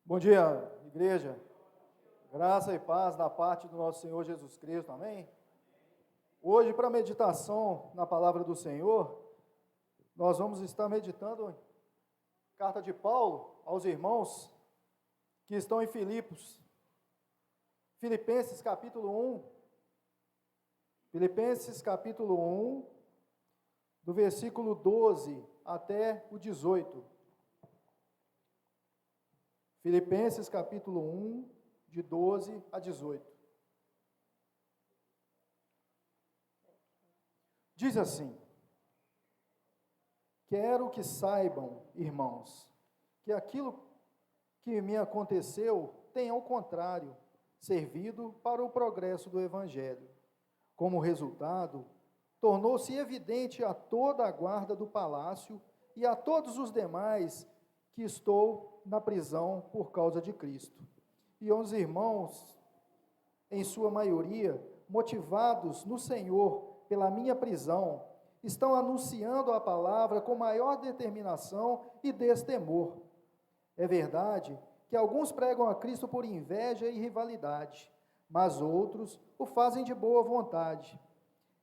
Bom dia, igreja. Graça e paz da parte do nosso Senhor Jesus Cristo, amém? Hoje, para a meditação na palavra do Senhor, nós vamos estar meditando carta de Paulo aos irmãos que estão em Filipenses capítulo 1, do versículo 12 até o 18. Filipenses capítulo 1, de 12 a 18. Diz assim: quero que saibam, irmãos, que aquilo que me aconteceu tem, ao contrário, servido para o progresso do Evangelho. Como resultado, tornou-se evidente a toda a guarda do palácio e a todos os demais que estou na prisão por causa de Cristo. E os irmãos, em sua maioria, motivados no Senhor pela minha prisão, estão anunciando a palavra com maior determinação e destemor. É verdade que alguns pregam a Cristo por inveja e rivalidade, mas outros o fazem de boa vontade.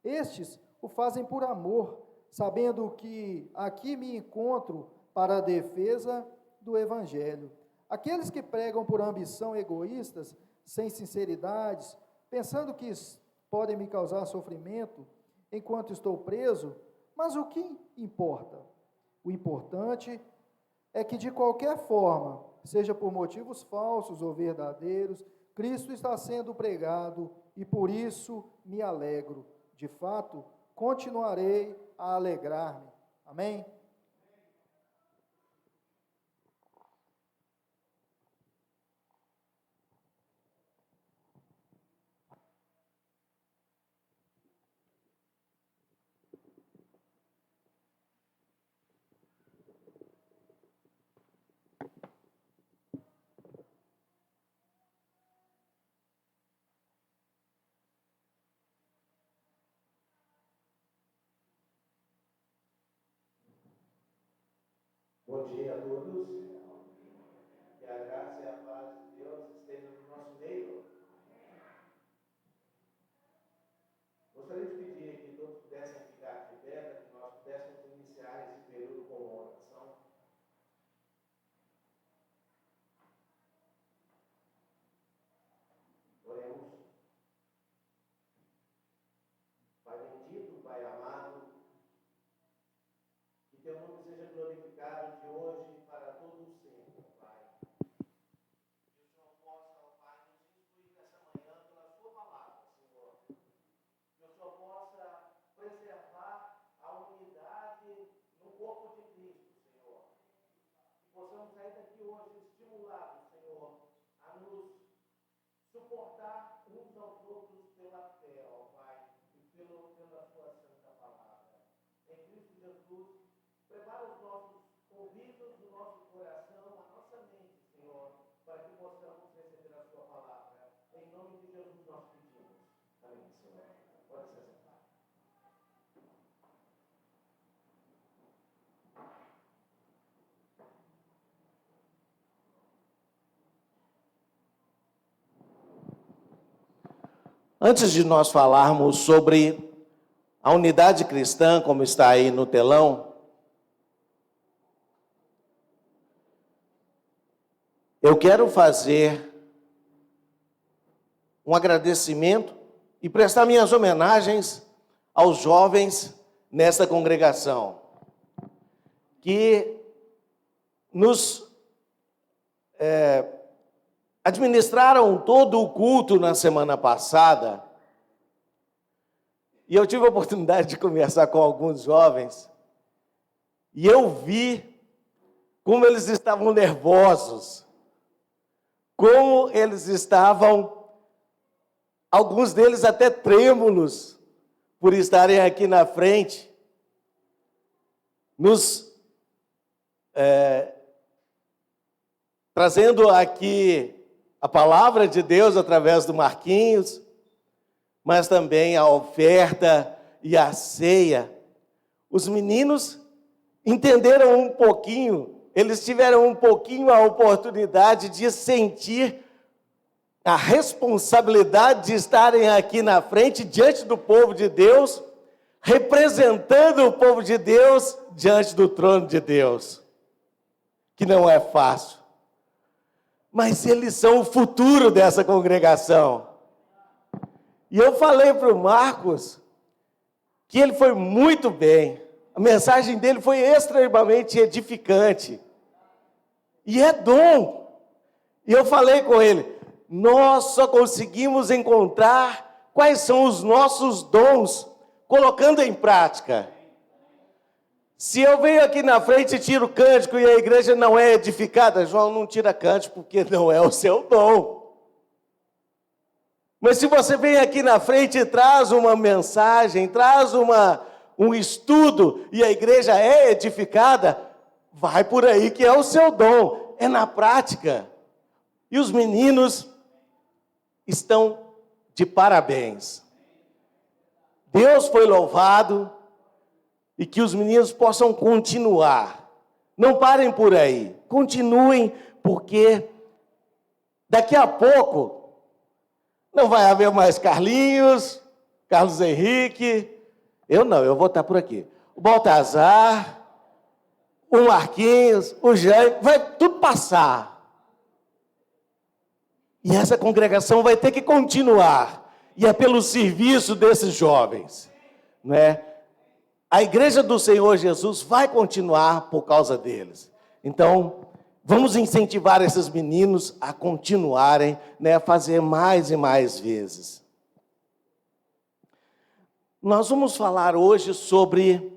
Estes o fazem por amor, sabendo que aqui me encontro para a defesa do Evangelho. Aqueles que pregam por ambição egoístas, sem sinceridade, pensando que podem me causar sofrimento enquanto estou preso, mas o que importa? O importante é que, de qualquer forma, seja por motivos falsos ou verdadeiros, Cristo está sendo pregado e por isso me alegro. De fato, continuarei a alegrar-me. Amém? Bom dia a todos, que a graça e a paz de Deus estejam no nosso meio. Gostaria de pedir que todos pudessem ficar de pé, para que nós pudéssemos iniciar esse período com uma oração. Oremos. Pai bendito, Pai amado, que teu nome seja glorificado de hoje para todo sempre, Pai. Que o Senhor possa, ó Pai, nos instruir nessa manhã pela sua palavra, Senhor. Que o Senhor possa preservar a unidade no corpo de Cristo, Senhor. Que possamos sair daqui hoje estimulados, Senhor, a nos suportar uns aos outros pela fé, ó Pai, e pela sua santa palavra. Em Cristo Jesus, prepara os nossos ouvidos, o nosso coração, a nossa mente, Senhor, para que possamos receber a sua palavra. Em nome de Jesus nós pedimos. Amém, Senhor. Pode se sentar. Antes de nós falarmos sobre a unidade cristã, como está aí no telão, eu quero fazer um agradecimento e prestar minhas homenagens aos jovens nesta congregação, que nos administraram todo o culto na semana passada. E eu tive a oportunidade de conversar com alguns jovens, e eu vi como eles estavam nervosos, como eles estavam, alguns deles até trêmulos, por estarem aqui na frente, nos trazendo aqui a palavra de Deus através do Marquinhos, mas também a oferta e a ceia. Os meninos entenderam um pouquinho eles tiveram um pouquinho a oportunidade de sentir a responsabilidade de estarem aqui na frente, diante do povo de Deus, representando o povo de Deus diante do trono de Deus, que não é fácil. Mas eles são o futuro dessa congregação. E eu falei para o Marcos que ele foi muito bem. A mensagem dele foi extremamente edificante. E é dom. E eu falei com ele, nós só conseguimos encontrar quais são os nossos dons, colocando em prática. Se eu venho aqui na frente e tiro cântico e a igreja não é edificada, João, não tira cântico porque não é o seu dom. Mas se você vem aqui na frente e traz uma mensagem, traz um estudo e a igreja é edificada, vai por aí que é o seu dom, é na prática. E os meninos estão de parabéns. Deus foi louvado e que os meninos possam continuar. Não parem por aí, continuem, porque daqui a pouco não vai haver mais Carlinhos, Carlos Henrique, eu vou estar por aqui. O Baltazar, o Marquinhos, o Jaime, vai tudo passar. E essa congregação vai ter que continuar. E é pelo serviço desses jovens, né? A igreja do Senhor Jesus vai continuar por causa deles. Então, vamos incentivar esses meninos a continuarem, né, a fazer mais e mais vezes. Nós vamos falar hoje sobre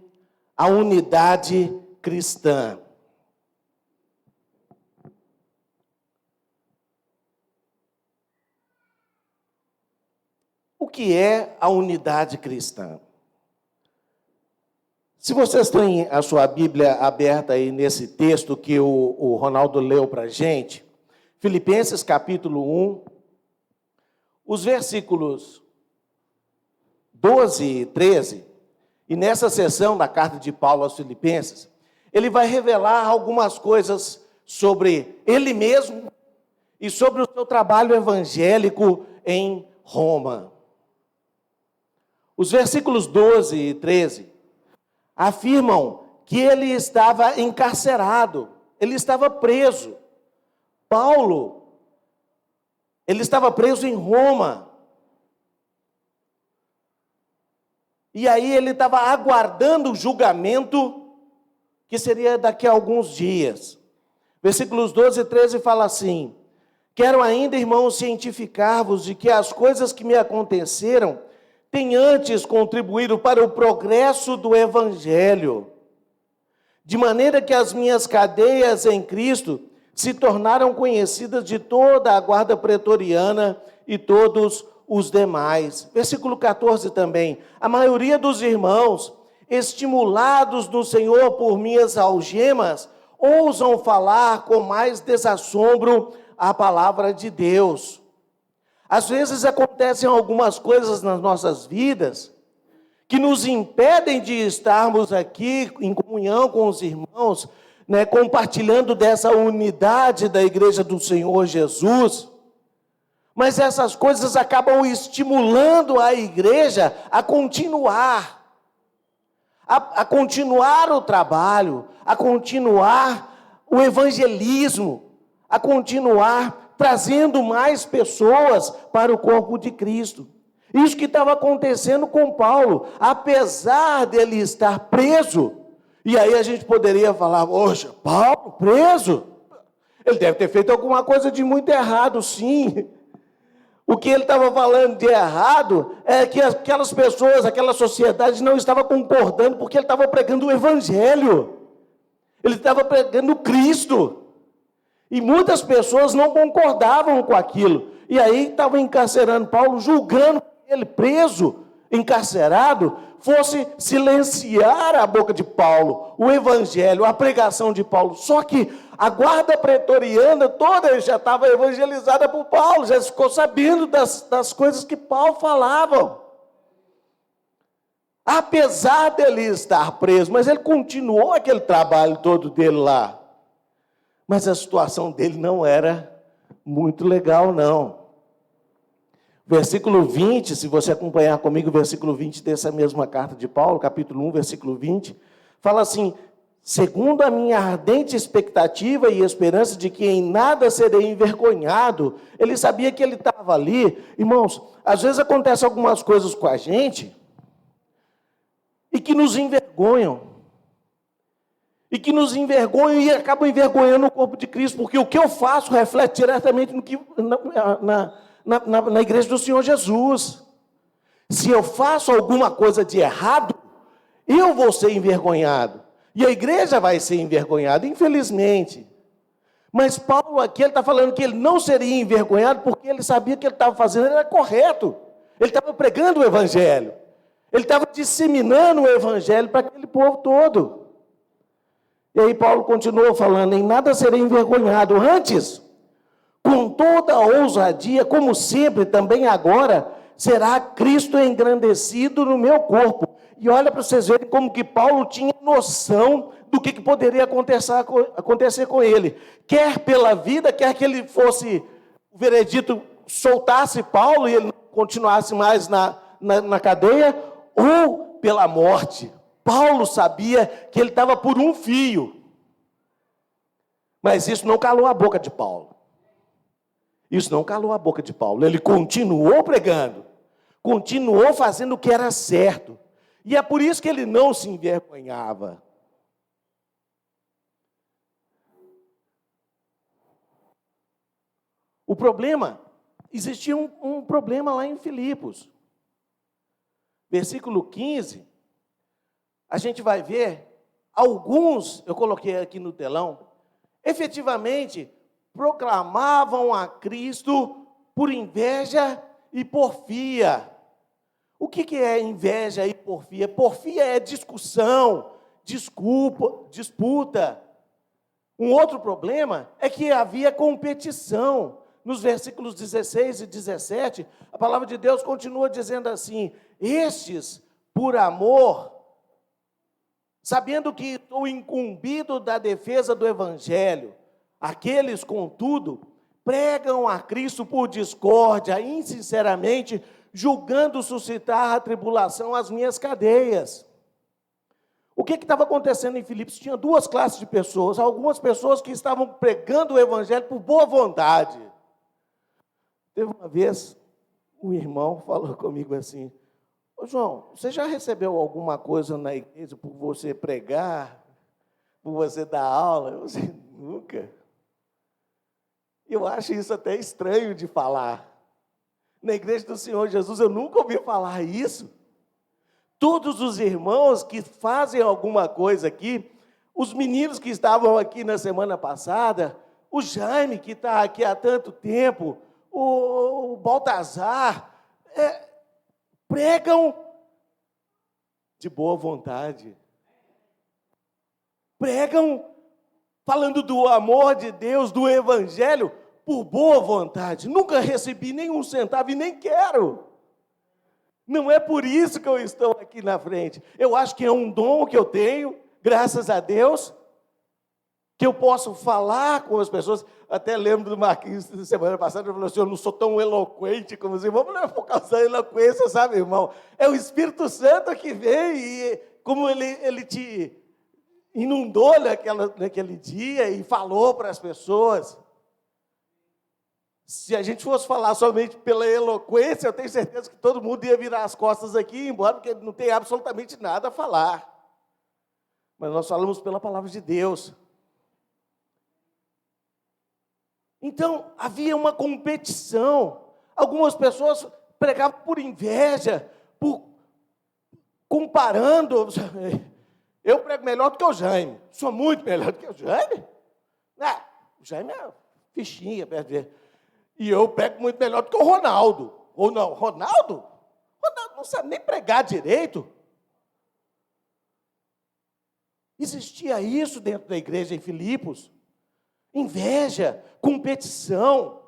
a unidade cristã. O que é a unidade cristã? Se vocês têm a sua Bíblia aberta aí nesse texto que o Ronaldo leu para a gente, Filipenses capítulo 1, os versículos 12 e 13, e nessa sessão da carta de Paulo aos Filipenses, ele vai revelar algumas coisas sobre ele mesmo e sobre o seu trabalho evangélico em Roma. Os versículos 12 e 13 afirmam que ele estava encarcerado, ele estava preso. Paulo, ele estava preso em Roma. E aí ele estava aguardando o julgamento, que seria daqui a alguns dias. Versículos 12 e 13 fala assim: quero ainda, irmãos, cientificar-vos de que as coisas que me aconteceram têm antes contribuído para o progresso do Evangelho, de maneira que as minhas cadeias em Cristo se tornaram conhecidas de toda a guarda pretoriana e todos os demais. Versículo 14 também. A maioria dos irmãos, estimulados no Senhor por minhas algemas, ousam falar com mais desassombro a palavra de Deus. Às vezes acontecem algumas coisas nas nossas vidas que nos impedem de estarmos aqui em comunhão com os irmãos, né, compartilhando dessa unidade da igreja do Senhor Jesus. Mas essas coisas acabam estimulando a igreja a continuar. A continuar o trabalho, a continuar o evangelismo, a continuar trazendo mais pessoas para o corpo de Cristo. Isso que estava acontecendo com Paulo, apesar dele estar preso. E aí a gente poderia falar, poxa, Paulo preso? Ele deve ter feito alguma coisa de muito errado, sim. O que ele estava falando de errado é que aquelas pessoas, aquela sociedade não estava concordando, porque ele estava pregando o Evangelho. Ele estava pregando Cristo. E muitas pessoas não concordavam com aquilo. E aí estavam encarcerando Paulo, julgando que ele, preso, encarcerado, fosse silenciar a boca de Paulo, o evangelho, a pregação de Paulo. Só que a guarda pretoriana toda já estava evangelizada por Paulo, já ficou sabendo das coisas que Paulo falava. Apesar dele estar preso, mas ele continuou aquele trabalho todo dele lá. Mas a situação dele não era muito legal, não. Versículo 20, se você acompanhar comigo, o versículo 20 dessa mesma carta de Paulo, capítulo 1, versículo 20, fala assim: segundo a minha ardente expectativa e esperança de que em nada serei envergonhado. Ele sabia que ele estava ali. Irmãos, às vezes acontecem algumas coisas com a gente e que nos envergonham. E que nos envergonham e acabam envergonhando o corpo de Cristo, porque o que eu faço reflete diretamente no que, na igreja do Senhor Jesus. Se eu faço alguma coisa de errado, eu vou ser envergonhado. E a igreja vai ser envergonhada, infelizmente. Mas Paulo aqui, ele está falando que ele não seria envergonhado, porque ele sabia que ele estava fazendo era correto. Ele estava pregando o evangelho. Ele estava disseminando o evangelho para aquele povo todo. E aí Paulo continuou falando: em nada serei envergonhado. Antes, com toda a ousadia, como sempre, também agora, será Cristo engrandecido no meu corpo. E olha para vocês verem como que Paulo tinha noção do que poderia acontecer com ele. Quer pela vida, quer que ele fosse, o veredito soltasse Paulo e ele não continuasse mais na cadeia, ou pela morte. Paulo sabia que ele estava por um fio. Mas isso não calou a boca de Paulo. Isso não calou a boca de Paulo. Ele continuou pregando. Continuou fazendo o que era certo. E é por isso que ele não se envergonhava. O problema, existia um problema lá em Filipos. Versículo 15, a gente vai ver, alguns, eu coloquei aqui no telão, efetivamente proclamavam a Cristo por inveja e porfia. O que é inveja e porfia? Porfia é discussão, disputa. Um outro problema é que havia competição. Nos versículos 16 e 17, a palavra de Deus continua dizendo assim: estes, por amor, sabendo que estou incumbido da defesa do evangelho, aqueles, contudo, pregam a Cristo por discórdia, insinceramente, julgando suscitar a tribulação às minhas cadeias. O que estava acontecendo em Filipos? Tinha duas classes de pessoas. Algumas pessoas que estavam pregando o evangelho por boa vontade. Teve uma vez, um irmão falou comigo assim: ô João, você já recebeu alguma coisa na igreja por você pregar, por você dar aula? Eu disse: nunca. Eu acho isso até estranho de falar. Na igreja do Senhor Jesus, eu nunca ouvi falar isso. Todos os irmãos que fazem alguma coisa aqui, os meninos que estavam aqui na semana passada, o Jaime, que está aqui há tanto tempo, o Baltazar, pregam de boa vontade. Pregam falando do amor de Deus, do evangelho, por boa vontade. Nunca recebi nenhum centavo e nem quero. Não é por isso que eu estou aqui na frente. Eu acho que é um dom que eu tenho, graças a Deus, que eu posso falar com as pessoas. Até lembro do Marquinhos, na semana passada, ele falou assim: eu não sou tão eloquente como os irmãos. Não é por causa da eloquência, sabe, irmão? É o Espírito Santo que vem e como ele te inundou naquele dia e falou para as pessoas. Se a gente fosse falar somente pela eloquência, eu tenho certeza que todo mundo ia virar as costas aqui e ir embora, porque não tem absolutamente nada a falar. Mas nós falamos pela palavra de Deus. Então, havia uma competição. Algumas pessoas pregavam por inveja, comparando. Eu prego melhor do que o Jaime. Sou muito melhor do que o Jaime. O Jaime é fichinha perto dele. E eu prego muito melhor do que o Ronaldo. Ou não, Ronaldo não sabe nem pregar direito. Existia isso dentro da igreja em Filipos. Inveja, competição.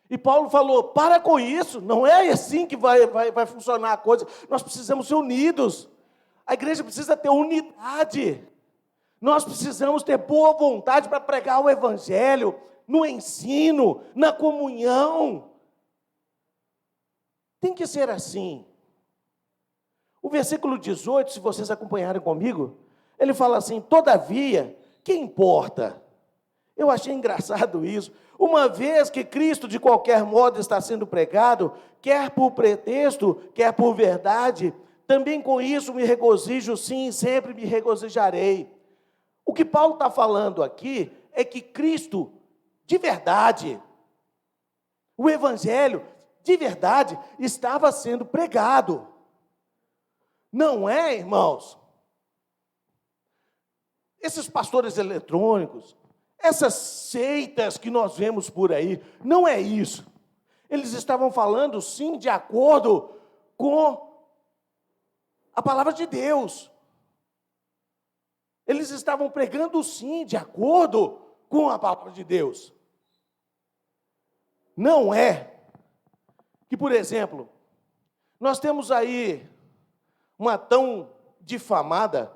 E Paulo falou: para com isso, não é assim que vai funcionar a coisa. Nós precisamos ser unidos. A igreja precisa ter unidade. Nós precisamos ter boa vontade para pregar o Evangelho, no ensino, na comunhão. Tem que ser assim. O versículo 18, se vocês acompanharem comigo, ele fala assim: todavia, que importa? Eu achei engraçado isso. Uma vez que Cristo, de qualquer modo, está sendo pregado, quer por pretexto, quer por verdade, também com isso me regozijo, sim, sempre me regozijarei. O que Paulo está falando aqui é que Cristo, de verdade, o Evangelho, de verdade, estava sendo pregado. Não é, irmãos? Esses pastores eletrônicos, essas seitas que nós vemos por aí, não é isso. Eles estavam falando, sim, de acordo com a palavra de Deus. Eles estavam pregando, sim, de acordo com a palavra de Deus. Não é que, por exemplo, nós temos aí uma tão difamada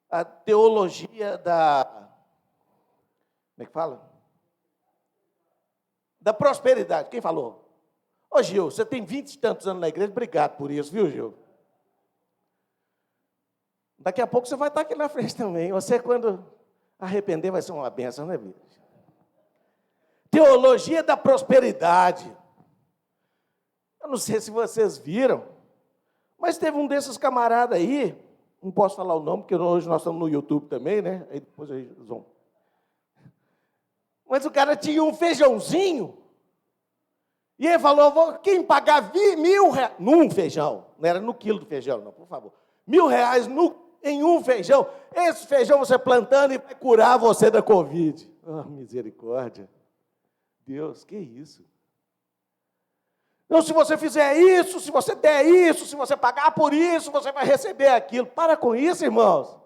a teologia da... Como é que fala? Da prosperidade. Quem falou? Ô Gil, você tem 20 e tantos anos na igreja, obrigado por isso, viu, Gil? Daqui a pouco você vai estar aqui na frente também. Você, quando arrepender, vai ser uma bênção, né, vida? Teologia da prosperidade. Eu não sei se vocês viram, mas teve um desses camaradas aí, não posso falar o nome, porque hoje nós estamos no YouTube também, né? Aí depois eles vão. Mas o cara tinha um feijãozinho, e ele falou: quem pagar R$1.000 num feijão, não era no quilo do feijão, não, por favor, R$1.000 em um feijão, esse feijão você plantando e vai curar você da Covid. Oh, misericórdia. Deus, que isso? Não, se você fizer isso, se você der isso, se você pagar por isso, você vai receber aquilo. Para com isso, irmãos.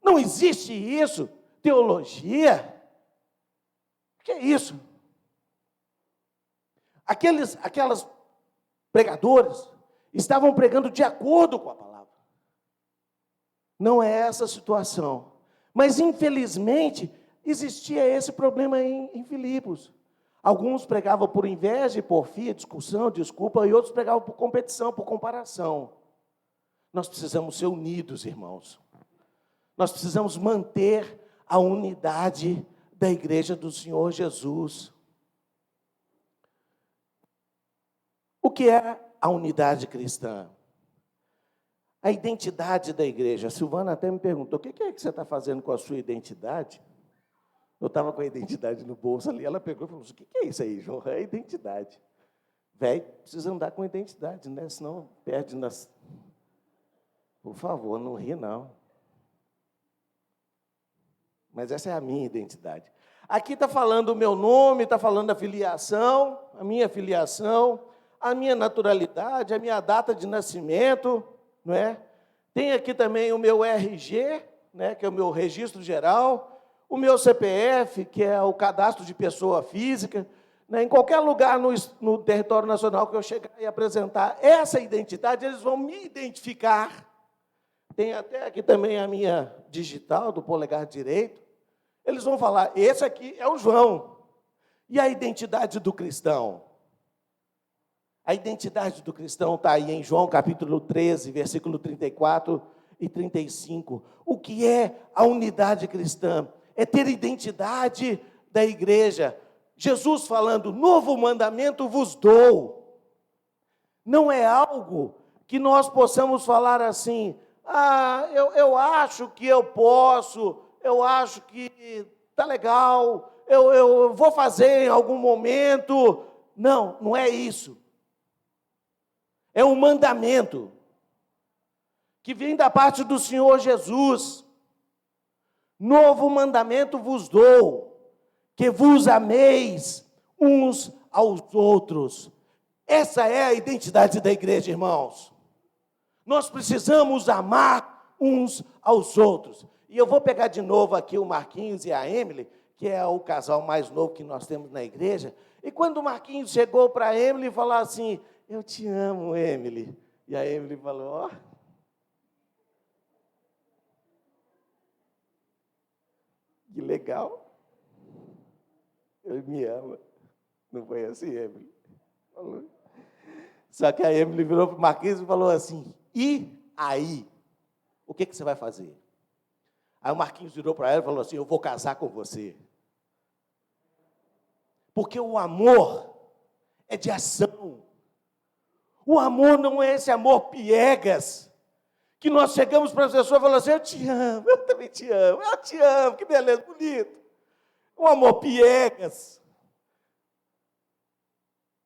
Não existe isso. Teologia. O que é isso? Aquelas pregadores estavam pregando de acordo com a palavra. Não é essa a situação. Mas, infelizmente, existia esse problema em Filipos. Alguns pregavam por inveja, porfia, discussão, desculpa, e outros pregavam por competição, por comparação. Nós precisamos ser unidos, irmãos. Nós precisamos manter a unidade da igreja do Senhor Jesus. O que é a unidade cristã? A identidade da igreja. A Silvana até me perguntou: o que é que você está fazendo com a sua identidade? Eu estava com a identidade no bolso ali, ela pegou e falou: o que é isso aí, João? É a identidade. Velho, precisa andar com identidade, né? Senão perde nas... Por favor, não ri, não. Mas essa é a minha identidade. Aqui está falando o meu nome, está falando a filiação, a minha naturalidade, a minha data de nascimento, não é? Tem aqui também o meu RG, né, que é o meu registro geral, o meu CPF, que é o cadastro de pessoa física, né? Em qualquer lugar no território nacional que eu chegar e apresentar essa identidade, eles vão me identificar. Tem até aqui também a minha digital do polegar direito. Eles vão falar: esse aqui é o João. E a identidade do cristão? A identidade do cristão está aí em João capítulo 13, versículo 34 e 35. O que é a unidade cristã? É ter identidade da igreja. Jesus falando: novo mandamento vos dou. Não é algo que nós possamos falar assim: eu acho que eu posso, eu acho que está legal, eu vou fazer em algum momento. Não, não é isso. É um mandamento que vem da parte do Senhor Jesus. Novo mandamento vos dou, que vos ameis uns aos outros. Essa é a identidade da igreja, irmãos. Nós precisamos amar uns aos outros. E eu vou pegar de novo aqui o Marquinhos e a Emily, que é o casal mais novo que nós temos na igreja. E quando o Marquinhos chegou para a Emily e falou assim: eu te amo, Emily. E a Emily falou: ó. Que legal. Ele me ama. Não foi assim, Emily? Falou. Só que a Emily virou para o Marquinhos e falou assim, e aí? O que você vai fazer? Aí o Marquinhos virou para ela e falou assim, eu vou casar com você. Porque o amor é de ação. O amor não é esse amor piegas, que nós chegamos para as pessoas e falamos assim, eu te amo, eu também te amo, que beleza, bonito. Um amor piegas.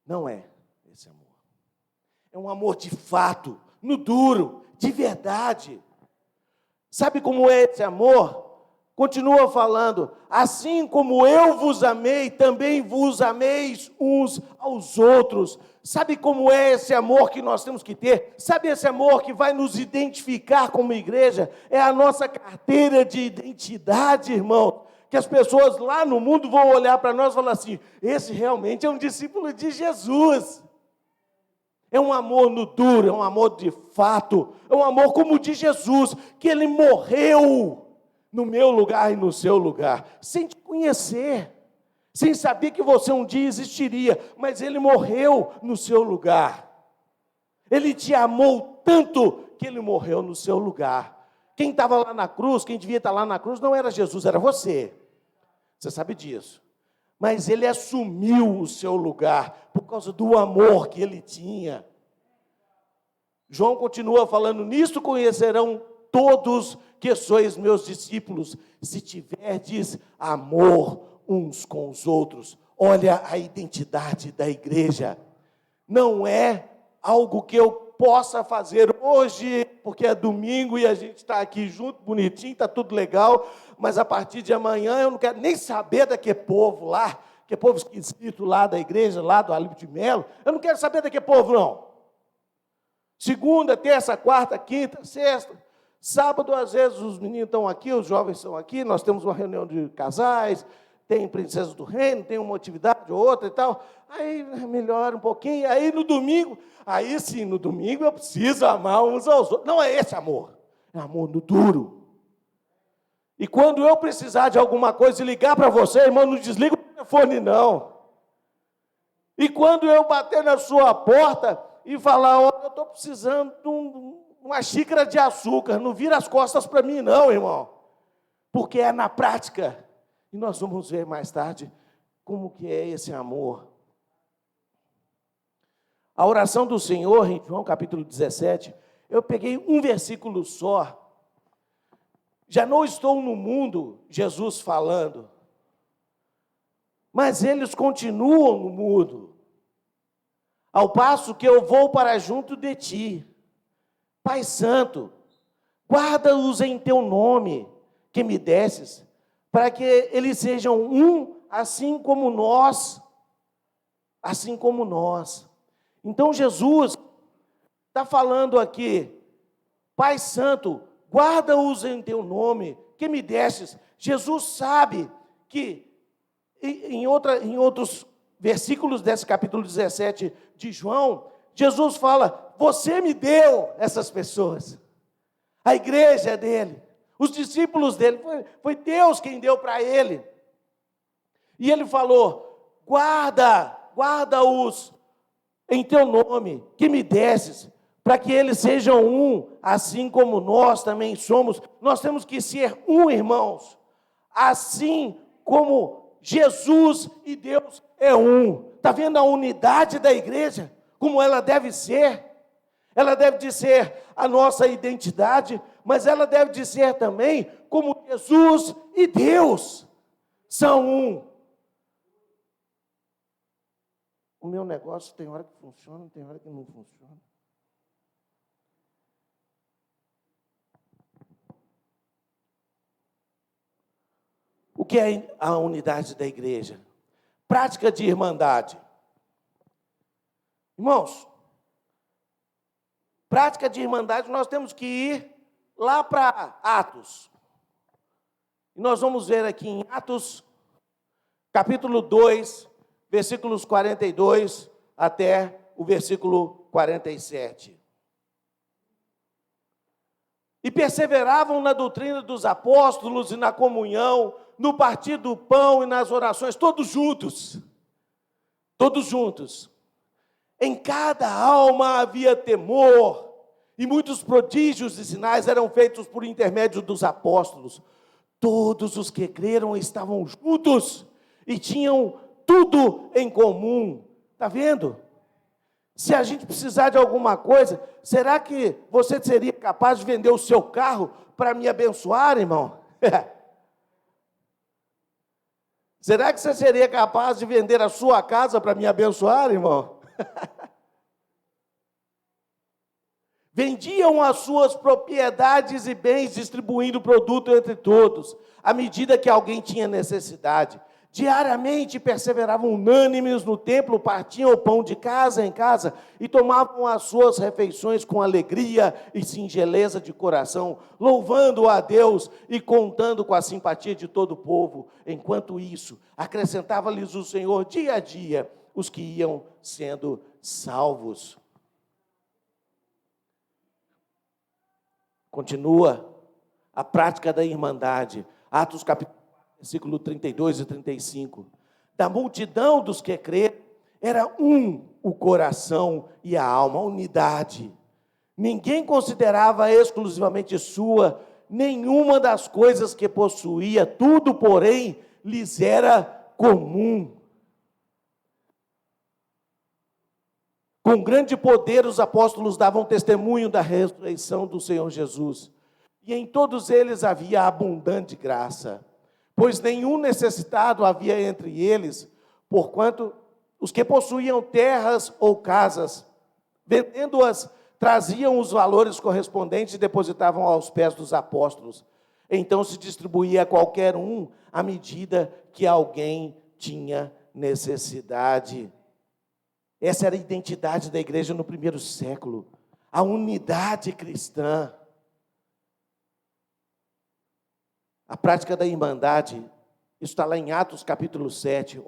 Não é esse amor. É um amor de fato, no duro, de verdade. Sabe como é esse amor? Continua falando, assim como eu vos amei, também vos ameis uns aos outros. Sabe como é esse amor que nós temos que ter? Sabe esse amor que vai nos identificar como igreja? É a nossa carteira de identidade, irmão. Que as pessoas lá no mundo vão olhar para nós e falar assim, esse realmente é um discípulo de Jesus. É um amor no duro, é um amor de fato, é um amor como o de Jesus, que ele morreu no meu lugar e no seu lugar, sem te conhecer, sem saber que você um dia existiria, mas ele morreu no seu lugar. Ele te amou tanto que ele morreu no seu lugar. Quem estava lá na cruz, quem devia estar lá na cruz, não era Jesus, era você. Você sabe disso. Mas ele assumiu o seu lugar por causa do amor que ele tinha. João continua falando, nisto conhecerão todos que sois meus discípulos, se tiverdes amor uns com os outros. Olha a identidade da igreja. Não é algo que eu possa fazer hoje, porque é domingo e a gente está aqui junto, bonitinho, está tudo legal, mas a partir de amanhã eu não quero nem saber daquele povo lá, que é povo esquisito lá da igreja, lá do Alípio de Melo, eu não quero saber daquele povo, não. Segunda, terça, quarta, quinta, sexta, sábado, às vezes os meninos estão aqui, os jovens estão aqui, nós temos uma reunião de casais, tem princesas do reino, tem uma atividade ou outra e tal, aí melhora um pouquinho, aí no domingo, aí sim, no domingo eu preciso amar uns aos outros. Não é esse amor, é amor no duro. E quando eu precisar de alguma coisa e ligar para você, irmão, não desliga o telefone, não. E quando eu bater na sua porta e falar, olha, eu estou precisando de uma xícara de açúcar, não vira as costas para mim, não, irmão. Porque é na prática. E nós vamos ver mais tarde como que é esse amor. A oração do Senhor, em João capítulo 17, eu peguei um versículo só. Já não estou no mundo, Jesus falando, mas eles continuam no mundo, ao passo que eu vou para junto de ti. Pai Santo, guarda-os em teu nome, que me desses, para que eles sejam um, assim como nós. Então Jesus está falando aqui, Pai Santo, guarda-os em teu nome, que me destes. Jesus sabe que, em outros versículos desse capítulo 17 de João, Jesus fala, você me deu essas pessoas. A igreja é dele, os discípulos dele, foi Deus quem deu para ele. E ele falou, guarda-os em teu nome, que me desses, para que eles sejam um, assim como nós também somos. Nós temos que ser um, irmãos, assim como Jesus e Deus é um. Está vendo a unidade da igreja? Como ela deve ser? Ela deve de ser a nossa identidade, mas ela deve de ser também como Jesus e Deus são um. O meu negócio tem hora que funciona, tem hora que não funciona. O que é a unidade da igreja? Prática de irmandade. Irmãos, prática de irmandade, nós temos que ir lá para Atos. E nós vamos ver aqui em Atos, capítulo 2, versículos 42 até o versículo 47. E perseveravam na doutrina dos apóstolos e na comunhão, no partir do pão e nas orações, todos juntos. Todos juntos. Em cada alma havia temor, e muitos prodígios e sinais eram feitos por intermédio dos apóstolos. Todos os que creram estavam juntos e tinham tudo em comum. Está vendo? Se a gente precisar de alguma coisa, será que você seria capaz de vender o seu carro para me abençoar, irmão? Será que você seria capaz de vender a sua casa para me abençoar, irmão? Vendiam as suas propriedades e bens, distribuindo o produto entre todos, à medida que alguém tinha necessidade. Diariamente perseveravam unânimes no templo, partiam o pão de casa em casa e tomavam as suas refeições com alegria e singeleza de coração, louvando a Deus e contando com a simpatia de todo o povo. Enquanto isso, acrescentava-lhes o Senhor dia a dia os que iam sendo salvos. Continua a prática da irmandade. Atos capítulo 4, versículo 32 e 35. Da multidão dos que creram, era o coração e a alma, a unidade. Ninguém considerava exclusivamente sua nenhuma das coisas que possuía, tudo, porém, lhes era comum. Com grande poder, os apóstolos davam testemunho da ressurreição do Senhor Jesus. E em todos eles havia abundante graça, pois nenhum necessitado havia entre eles, porquanto os que possuíam terras ou casas, vendendo-as, traziam os valores correspondentes e depositavam aos pés dos apóstolos. Então se distribuía a qualquer um à medida que alguém tinha necessidade. Essa era a identidade da igreja no primeiro século, a unidade cristã. A prática da irmandade, isso está lá em Atos capítulo 7.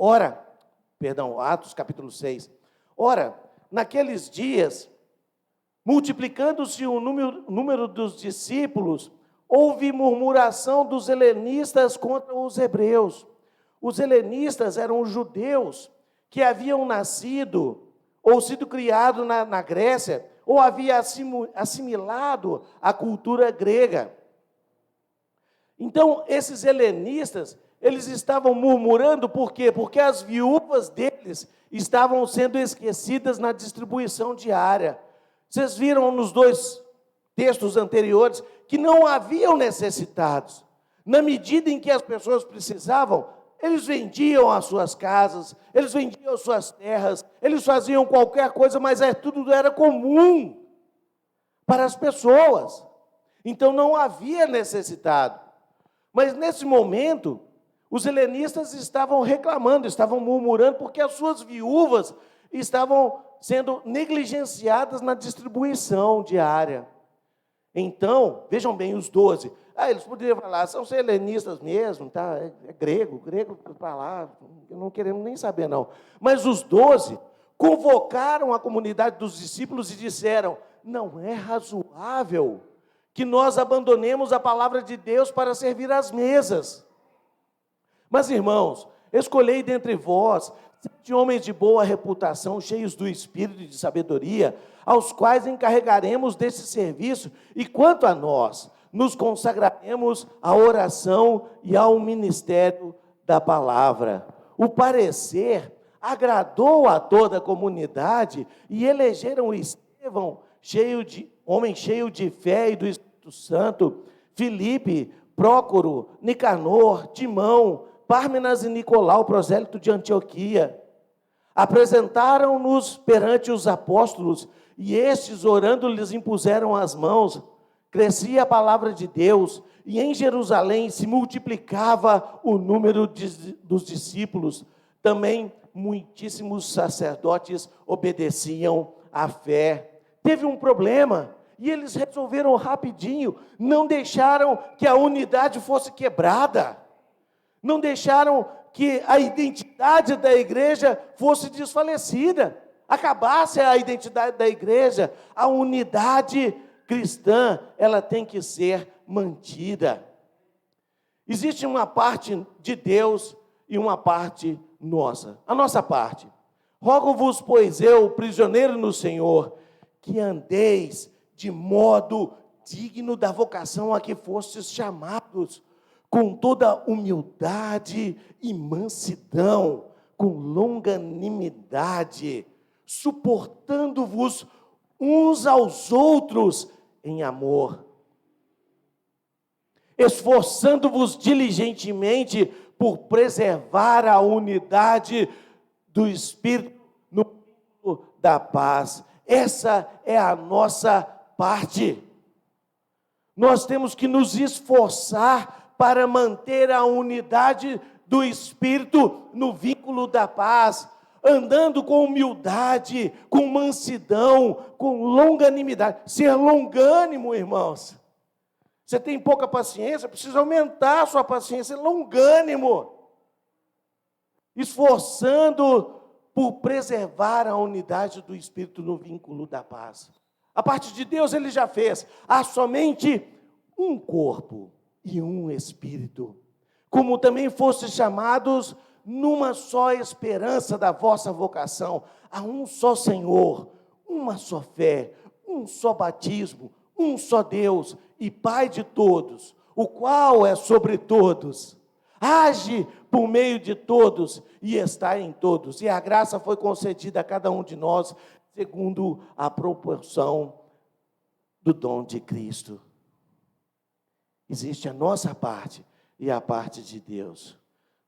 Atos capítulo 6. Ora, naqueles dias, multiplicando-se o número dos discípulos, houve murmuração dos helenistas contra os hebreus. Os helenistas eram os judeus que haviam nascido ou sido criados na Grécia, ou havia assimilado a cultura grega. Então, esses helenistas, eles estavam murmurando, por quê? Porque as viúvas deles estavam sendo esquecidas na distribuição diária. Vocês viram nos dois textos anteriores que não haviam necessitados. Na medida em que as pessoas precisavam, eles vendiam as suas casas, eles vendiam as suas terras, eles faziam qualquer coisa, mas tudo era comum para as pessoas. Então não havia necessitado. Mas nesse momento, os helenistas estavam reclamando, estavam murmurando, porque as suas viúvas estavam sendo negligenciadas na distribuição diária. Então, vejam bem, os 12, eles poderiam falar, são helenistas mesmo, tá? É grego para lá, não queremos nem saber não. Mas os 12 convocaram a comunidade dos discípulos e disseram, não é razoável que nós abandonemos a palavra de Deus para servir às mesas. Mas, irmãos, escolhei dentre vós 7 homens de boa reputação, cheios do espírito e de sabedoria, aos quais encarregaremos desse serviço, e quanto a nós, nos consagraremos à oração e ao ministério da palavra. O parecer agradou a toda a comunidade, e elegeram Estevão, homem cheio de fé e do Espírito Santo, Filipe, Prócoro, Nicanor, Timão, Pármenas e Nicolau, prosélito de Antioquia. Apresentaram-nos perante os apóstolos, e estes, orando, lhes impuseram as mãos. Crescia a palavra de Deus, e em Jerusalém se multiplicava o número dos discípulos. Também muitíssimos sacerdotes obedeciam à fé. Teve um problema, e eles resolveram rapidinho, não deixaram que a unidade fosse quebrada, não deixaram que a identidade da igreja fosse desfalecida, acabasse a identidade da igreja, a unidade cristã, ela tem que ser mantida. Existe uma parte de Deus e uma parte nossa. A nossa parte. Rogo-vos, pois eu, prisioneiro no Senhor, que andeis de modo digno da vocação a que fostes chamados, com toda humildade e mansidão, com longanimidade, suportando-vos uns aos outros em amor, esforçando-vos diligentemente por preservar a unidade do Espírito no vínculo da paz. Essa é a nossa parte. Nós temos que nos esforçar para manter a unidade do Espírito no vínculo da paz, andando com humildade, com mansidão, com longanimidade. Ser longânimo, irmãos. Você tem pouca paciência, precisa aumentar a sua paciência, longânimo. Esforçando por preservar a unidade do Espírito no vínculo da paz. A parte de Deus ele já fez. Há somente um corpo e um Espírito. Como também fostes chamados numa só esperança da vossa vocação. Há um só Senhor, uma só fé, um só batismo, um só Deus e Pai de todos, o qual é sobre todos, age por meio de todos e está em todos. E a graça foi concedida a cada um de nós, segundo a proporção do dom de Cristo. Existe a nossa parte e a parte de Deus.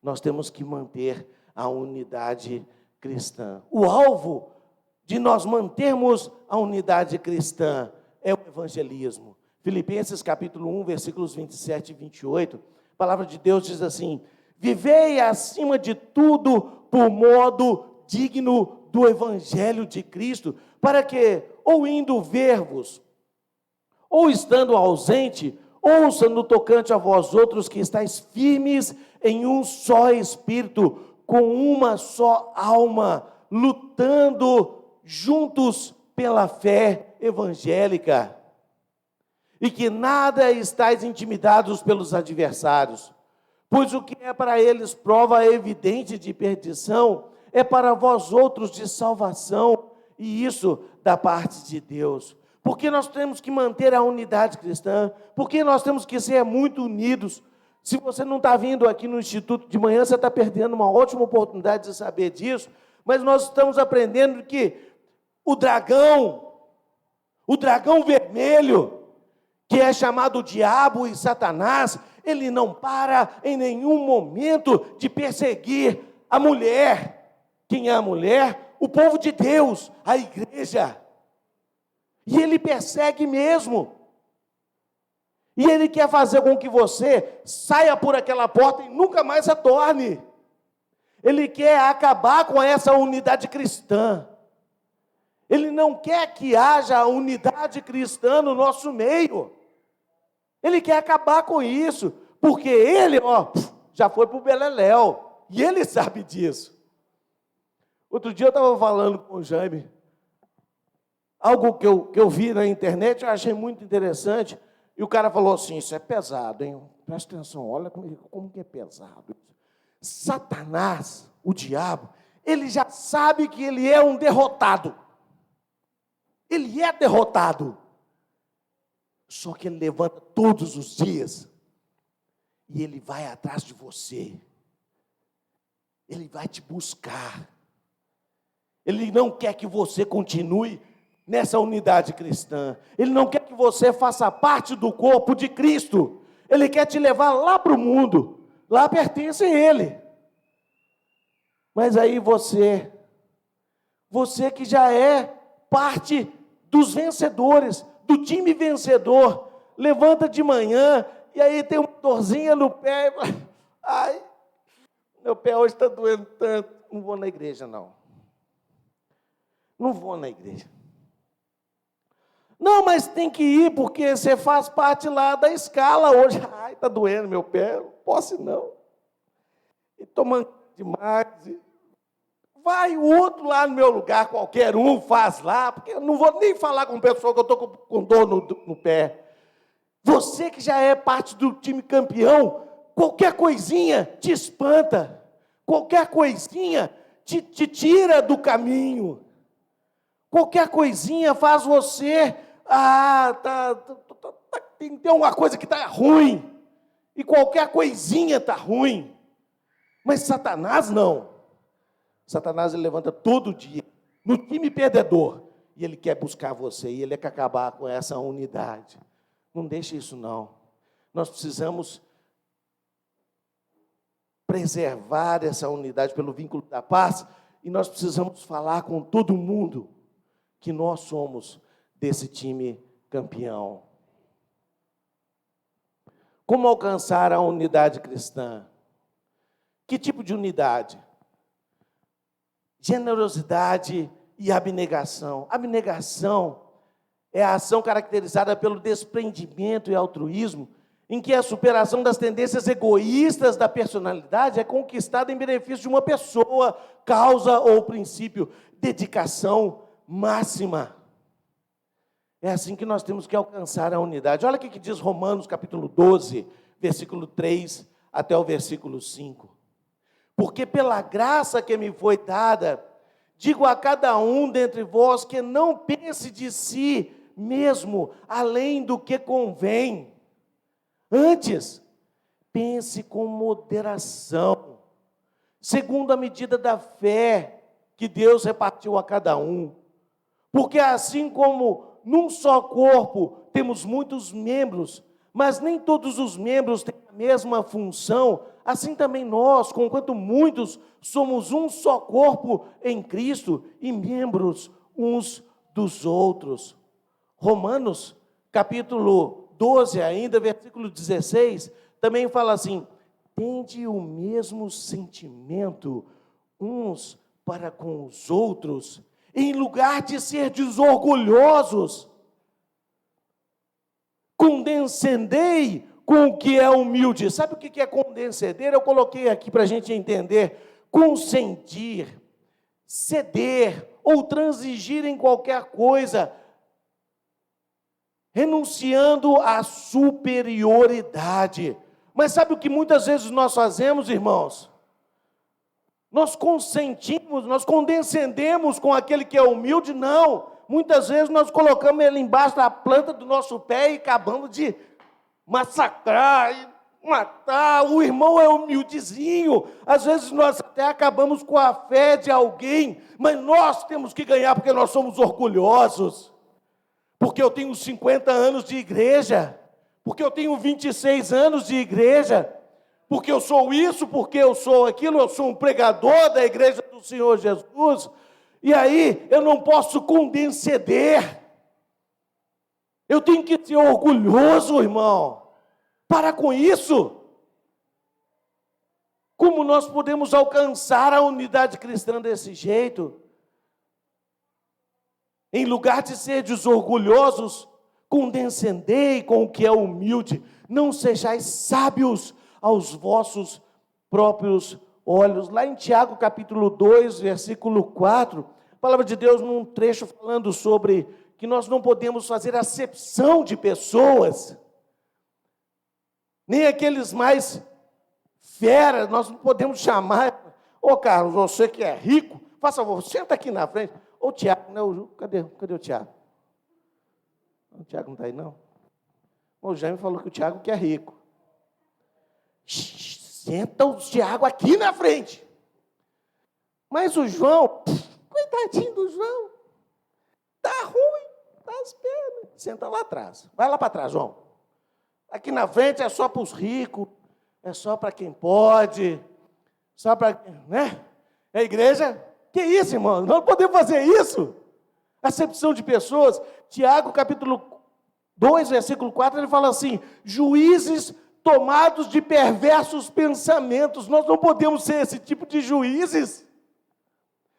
Nós temos que manter a unidade cristã. O alvo de nós mantermos a unidade cristã é o evangelismo. Filipenses capítulo 1, versículos 27 e 28, a palavra de Deus diz assim: vivei acima de tudo por modo digno do evangelho de Cristo, para que, ou indo ver-vos, ou estando ausente, ouça no tocante a vós outros que estáis firmes em um só espírito, com uma só alma, lutando juntos pela fé evangélica, e que nada estáis intimidados pelos adversários, pois o que é para eles prova evidente de perdição, é para vós outros de salvação, e isso da parte de Deus. Porque nós temos que manter a unidade cristã, porque nós temos que ser muito unidos. Se você não está vindo aqui no Instituto de manhã, você está perdendo uma ótima oportunidade de saber disso, mas nós estamos aprendendo que o dragão vermelho, que é chamado diabo e Satanás, ele não para em nenhum momento de perseguir a mulher. Quem é a mulher? O povo de Deus, a igreja. E ele persegue mesmo. E ele quer fazer com que você saia por aquela porta e nunca mais retorne. Ele quer acabar com essa unidade cristã. Ele não quer que haja unidade cristã no nosso meio. Ele quer acabar com isso, porque ele, já foi para o beleléu, e ele sabe disso. Outro dia eu estava falando com o Jaime, algo que eu vi na internet, eu achei muito interessante, e o cara falou assim: isso é pesado, hein? Presta atenção, olha como que é pesado. Satanás, o diabo, ele já sabe que ele é um derrotado. Ele é derrotado. Só que ele levanta todos os dias e ele vai atrás de você. Ele vai te buscar. Ele não quer que você continue nessa unidade cristã. Ele não quer que você faça parte do corpo de Cristo. Ele quer te levar lá para o mundo. Lá pertence a Ele. Mas aí você que já é parte dos vencedores, do time vencedor, levanta de manhã e aí tem uma dorzinha no pé. Ai, meu pé hoje está doendo tanto. Não vou na igreja, não. Não vou na igreja. Não, mas tem que ir porque você faz parte lá da escala hoje. Ai, está doendo meu pé, não posso ir, não. E tomando demais. Vai o outro lá no meu lugar, qualquer um faz lá, porque eu não vou nem falar com pessoa que eu estou com dor no pé. Você que já é parte do time campeão, qualquer coisinha te espanta, qualquer coisinha te tira do caminho, qualquer coisinha faz você, tem alguma coisa que está ruim, e qualquer coisinha está ruim. Mas Satanás não. Satanás ele levanta todo dia, no time perdedor, e ele quer buscar você, e ele quer acabar com essa unidade. Não deixe isso não. Nós precisamos preservar essa unidade pelo vínculo da paz, e nós precisamos falar com todo mundo que nós somos desse time campeão. Como alcançar a unidade cristã? Que tipo de unidade? Generosidade e abnegação. Abnegação é a ação caracterizada pelo desprendimento e altruísmo, em que a superação das tendências egoístas da personalidade é conquistada em benefício de uma pessoa, causa ou princípio. Dedicação máxima. É assim que nós temos que alcançar a unidade. Olha o que diz Romanos capítulo 12, versículo 3 até o versículo 5. Porque pela graça que me foi dada, digo a cada um dentre vós que não pense de si mesmo além do que convém. Antes, pense com moderação, segundo a medida da fé que Deus repartiu a cada um. Porque assim como num só corpo temos muitos membros, mas nem todos os membros têm a mesma função, assim também nós, conquanto muitos, somos um só corpo em Cristo e membros uns dos outros. Romanos, capítulo 12 ainda, versículo 16, também fala assim: tende o mesmo sentimento uns para com os outros, em lugar de ser desorgulhosos, condescendei com o que é humilde. Sabe o que é condescender? Eu coloquei aqui para a gente entender. Consentir, ceder ou transigir em qualquer coisa, renunciando à superioridade. Mas sabe o que muitas vezes nós fazemos, irmãos? Nós consentimos, nós condescendemos com aquele que é humilde? Não. Muitas vezes nós colocamos ele embaixo da planta do nosso pé e acabamos de massacrar e matar. O irmão é humildezinho. Às vezes nós até acabamos com a fé de alguém, mas nós temos que ganhar porque nós somos orgulhosos. Porque eu tenho 50 anos de igreja, porque eu tenho 26 anos de igreja, porque eu sou isso, porque eu sou aquilo, eu sou um pregador da igreja do Senhor Jesus, e aí eu não posso condescender. Eu tenho que ser orgulhoso, irmão. Para com isso. Como nós podemos alcançar a unidade cristã desse jeito? Em lugar de ser desorgulhosos, condescendei com o que é humilde. Não sejais sábios aos vossos próprios olhos. Lá em Tiago, capítulo 2, versículo 4, a palavra de Deus, num trecho falando sobre que nós não podemos fazer acepção de pessoas, nem aqueles mais feras, nós não podemos chamar. Ô Carlos, você que é rico, faça favor, senta aqui na frente. Ô Tiago, né? Cadê o Tiago? O Tiago não está aí, não? O Jaime falou que o Tiago que é rico. Senta o Tiago aqui na frente. Mas o João, coitadinho do João, está ruim, está as pernas. Senta lá atrás. Vai lá para trás, João. Aqui na frente é só para os ricos, é só para quem pode, só para, né? É a igreja. Que isso, irmão? Nós não podemos fazer isso. Acepção de pessoas. Tiago, capítulo 2, versículo 4, ele fala assim: juízes tomados de perversos pensamentos. Nós não podemos ser esse tipo de juízes.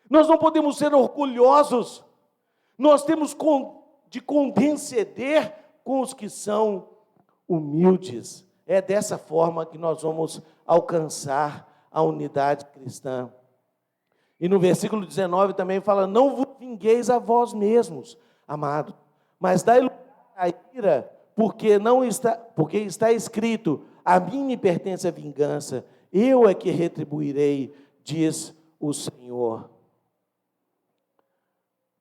Nós não podemos ser orgulhosos. Nós temos de condescender com os que são humildes. É dessa forma que nós vamos alcançar a unidade cristã. E no versículo 19 também fala: não vos vingueis a vós mesmos, amado, mas dai lugar à ira, porque está escrito: A mim me pertence a vingança, eu é que retribuirei, diz o Senhor.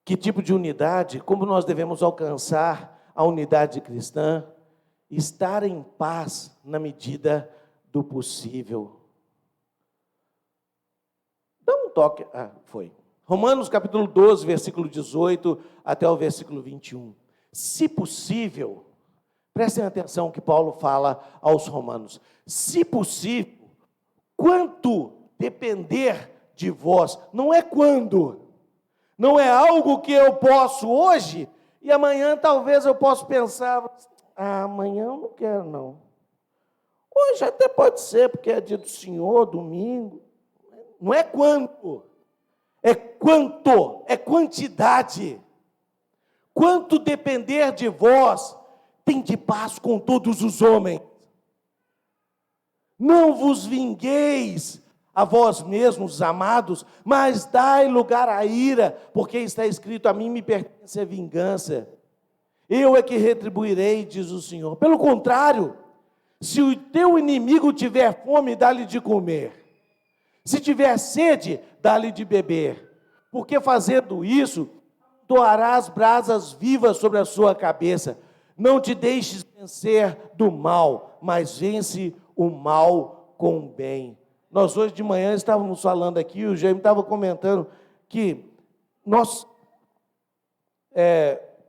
Que tipo de unidade? Como nós devemos alcançar a unidade cristã? Estar em paz na medida do possível. Dá um toque. Foi. Romanos capítulo 12, versículo 18 até o versículo 21. Se possível, prestem atenção que Paulo fala aos romanos. Se possível, quanto depender de vós, não é quando, não é algo que eu posso hoje, e amanhã talvez eu possa pensar, amanhã eu não quero não. Hoje até pode ser, porque é dia do Senhor, domingo. Não é quando, é quanto, é quantidade. Quanto depender de vós, tende paz com todos os homens. Não vos vingueis a vós mesmos, amados, mas dai lugar à ira, porque está escrito, a mim me pertence a vingança. Eu é que retribuirei, diz o Senhor. Pelo contrário, se o teu inimigo tiver fome, dá-lhe de comer. Se tiver sede, dá-lhe de beber. Porque fazendo isso, doarás brasas vivas sobre a sua cabeça. Não te deixes vencer do mal, mas vence o mal com o bem. Nós hoje de manhã estávamos falando aqui, o Jaime estava comentando que nós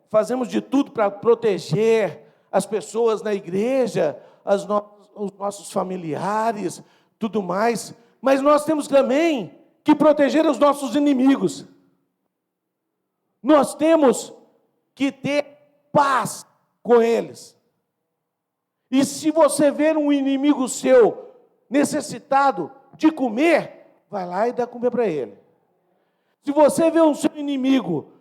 fazemos de tudo para proteger as pessoas na igreja, os nossos familiares, tudo mais, mas nós temos também que proteger os nossos inimigos. Nós temos que ter paz com eles. E se você ver um inimigo seu necessitado de comer, vai lá e dá comer para ele. Se você vê um seu inimigo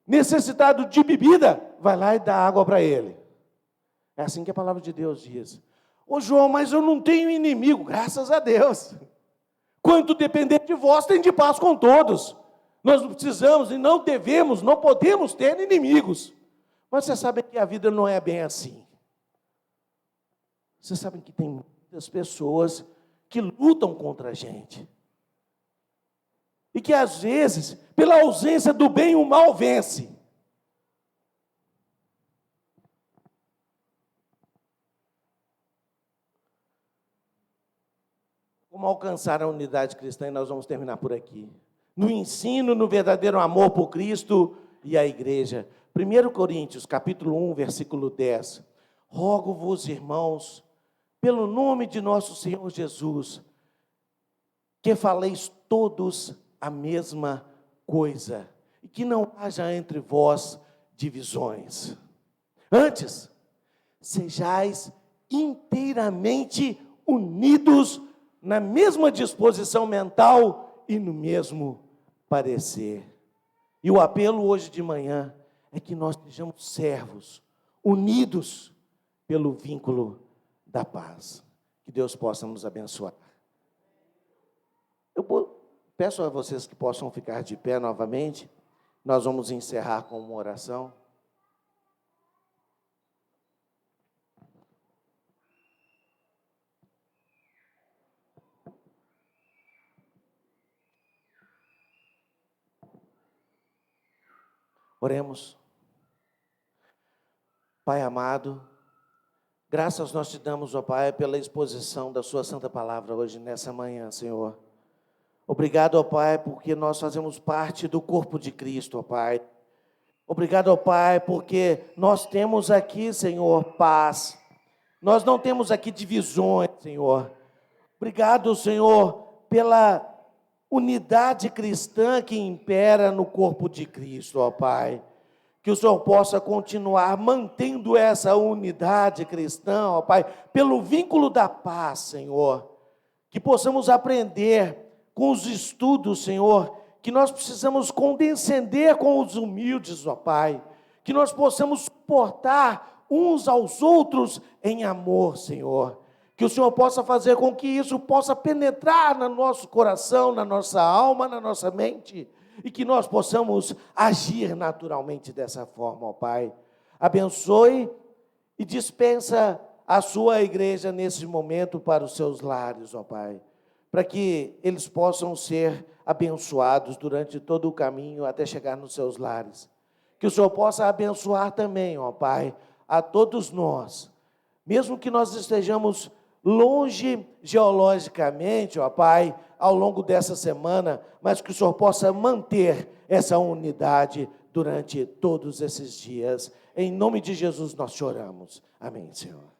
necessitado de bebida, vai lá e dá água para ele. É assim que a palavra de Deus diz. Ô João, mas eu não tenho inimigo, graças a Deus. Quanto depender de vós, tem de paz com todos. Nós não precisamos e não devemos, não podemos ter inimigos. Mas vocês sabem que a vida não é bem assim. Vocês sabem que tem muitas pessoas que lutam contra a gente. E que às vezes, pela ausência do bem, o mal vence. Como alcançar a unidade cristã, e nós vamos terminar por aqui. No ensino, no verdadeiro amor por Cristo e a igreja. 1 Coríntios, capítulo 1, versículo 10. Rogo-vos, irmãos, pelo nome de nosso Senhor Jesus, que faleis todos a mesma coisa, e que não haja entre vós divisões. Antes, sejais inteiramente unidos na mesma disposição mental e no mesmo parecer. E o apelo hoje de manhã é que nós sejamos servos, unidos pelo vínculo da paz. Que Deus possa nos abençoar. Eu peço a vocês que possam ficar de pé novamente. Nós vamos encerrar com uma oração. Oremos. Pai amado, graças nós te damos, ó Pai, pela exposição da sua santa palavra hoje, nessa manhã, Senhor. Obrigado, ó Pai, porque nós fazemos parte do corpo de Cristo, ó Pai. Obrigado, ó Pai, porque nós temos aqui, Senhor, paz. Nós não temos aqui divisões, Senhor. Obrigado, Senhor, pela unidade cristã que impera no corpo de Cristo, ó Pai. Que o Senhor possa continuar mantendo essa unidade cristã, ó Pai, pelo vínculo da paz, Senhor. Que possamos aprender com os estudos, Senhor, que nós precisamos condescender com os humildes, ó Pai. Que nós possamos suportar uns aos outros em amor, Senhor. Que o Senhor possa fazer com que isso possa penetrar no nosso coração, na nossa alma, na nossa mente, e que nós possamos agir naturalmente dessa forma, ó Pai. Abençoe e dispensa a sua igreja nesse momento para os seus lares, ó Pai, para que eles possam ser abençoados durante todo o caminho até chegar nos seus lares. Que o Senhor possa abençoar também, ó Pai, a todos nós, mesmo que nós estejamos longe geologicamente, ó Pai, ao longo dessa semana, mas que o Senhor possa manter essa unidade durante todos esses dias. Em nome de Jesus nós choramos. Amém, Senhor.